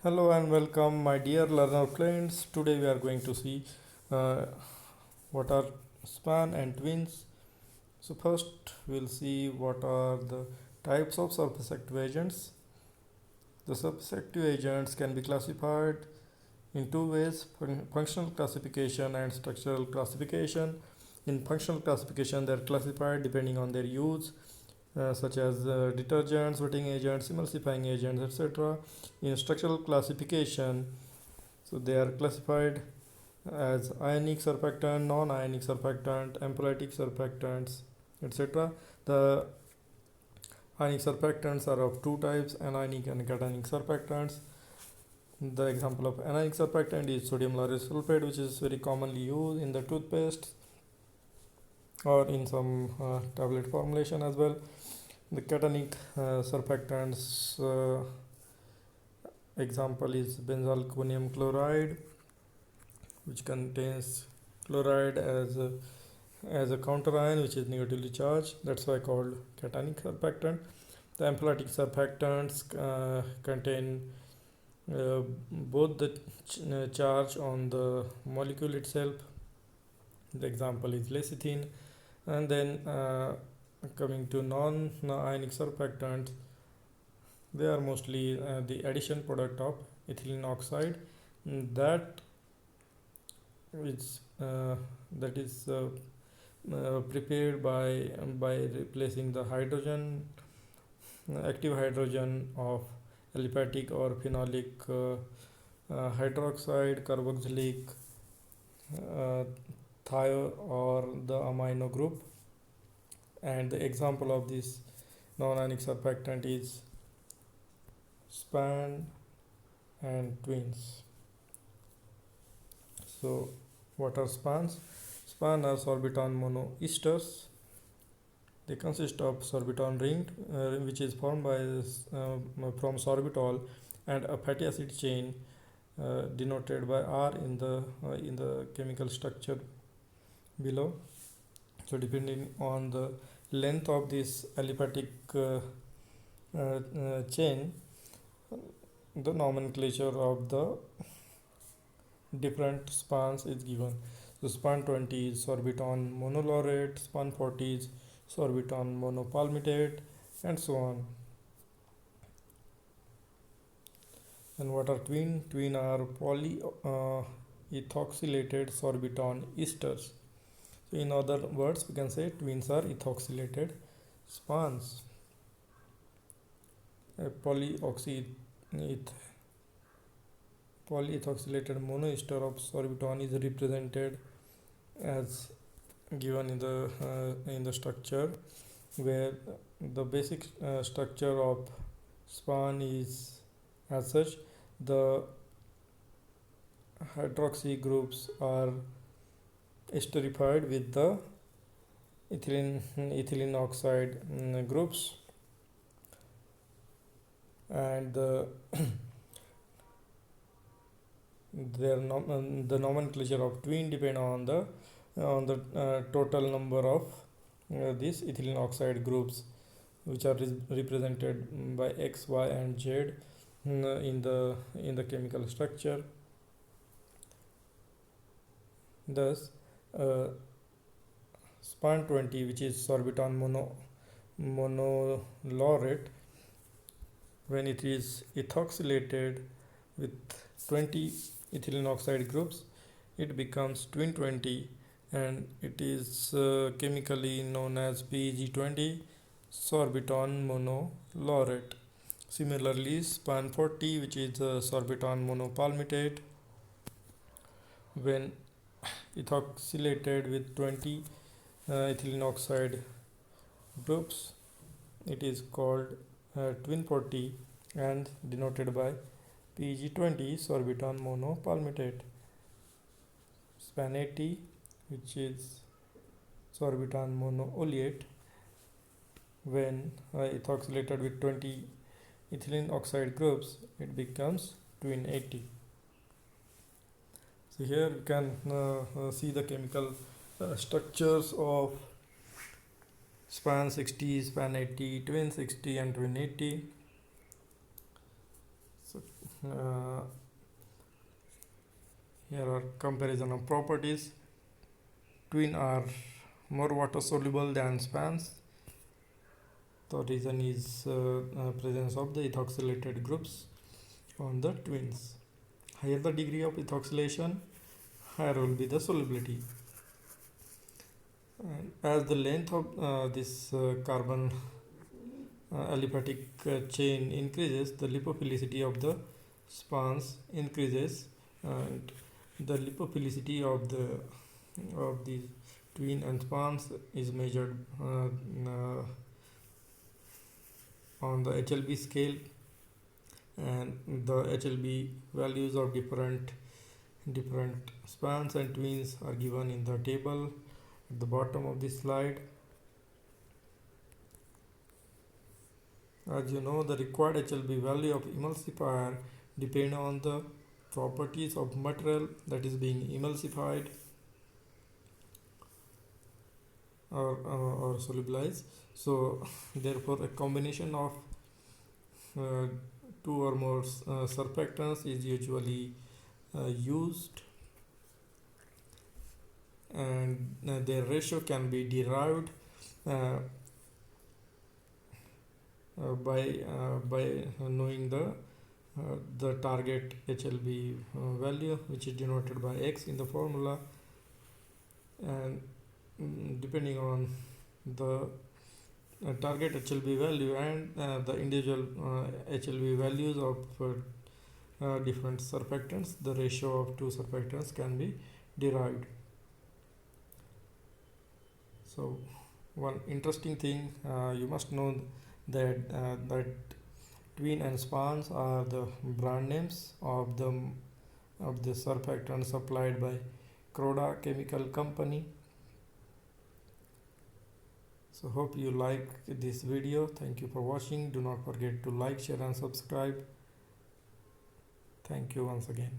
Hello and welcome, my dear learner friends. Today we are going to see uh, what are span and twins. So first we'll see what are the types of surface active agents. The surface active agents can be classified in two ways: functional classification and structural classification. In functional classification, they are classified depending on their use, such as detergents, wetting agents, emulsifying agents, etc. In structural classification, so they are classified as ionic surfactant, non-ionic surfactant, ampholytic surfactants, etc. The ionic surfactants are of two types: anionic and cationic surfactants. The example of anionic surfactant is sodium lauryl sulfate, which is very commonly used in the toothpaste or in some tablet formulation as well. The cationic surfactants example is benzalkonium chloride, which contains chloride as a counter ion, which is negatively charged. That's why called cationic surfactant. The ampholytic surfactants contain both the charge on the molecule itself. The example is lecithin. And then coming to non-ionic surfactants, they are mostly the addition product of ethylene oxide that is prepared by replacing the hydrogen active hydrogen of aliphatic or phenolic hydroxide, carboxylic, thio, or the amino group. And the example of this non-ionic surfactant is span and twins. So what are spans? Span are sorbiton monoesters. They consist of sorbiton ring, which is formed by from sorbitol and a fatty acid chain denoted by R in the chemical structure below. So depending on the length of this aliphatic chain, the nomenclature of the different spans is given. So span 20 is sorbiton monolaurate, span 40 is sorbiton monopalmitate, and so on. And what are twin? Twin are polyethoxylated sorbiton esters. So in other words, we can say twins are ethoxylated spans. Polyethoxylated monoester of sorbiton is represented as given in the structure, where the basic structure of span is as such. The hydroxy groups are esterified with the ethylene oxide groups, and the nomenclature of twin depend on the total number of these ethylene oxide groups, which are represented by X, Y, and Z in the chemical structure. Thus, span 20, which is sorbiton monolaurate, when it is ethoxylated with 20 ethylene oxide groups, it becomes twin 20, and it is chemically known as PEG20, sorbiton monolaurate. Similarly, span 40, which is sorbiton monopalmitate, when ethoxylated with 20 ethylene oxide groups, it is called twin 40 and denoted by PG20, sorbiton monopalmitate. Span 80, which is sorbiton monooleate, when ethoxylated with 20 ethylene oxide groups, it becomes twin 80. So here you can see the chemical structures of span 60, span 80, twin 60, and twin 80. So here are comparison of properties. Tween are more water soluble than spans. The reason is presence of the ethoxylated groups on the twins. Higher the degree of ethoxylation, higher will be the solubility. And as the length of this carbon aliphatic chain increases, the lipophilicity of the spans increases, and the lipophilicity of the tween and spans is measured on the HLB scale, and the HLB values of different spans and tweens are given in the table at the bottom of this slide. As you know, the required HLB value of emulsifier depend on the properties of material that is being emulsified or solubilized. So therefore a combination of two or more surfactants is usually used, and their ratio can be derived by knowing the target HLB value, which is denoted by X in the formula, and depending on the target HLB value and the individual HLB values of different surfactants, the ratio of two surfactants can be derived. So one interesting thing you must know that Tween and Spans are the brand names of the surfactants supplied by Croda Chemical Company. So hope you like this video. Thank you for watching. Do not forget to like, share and subscribe. Thank you once again.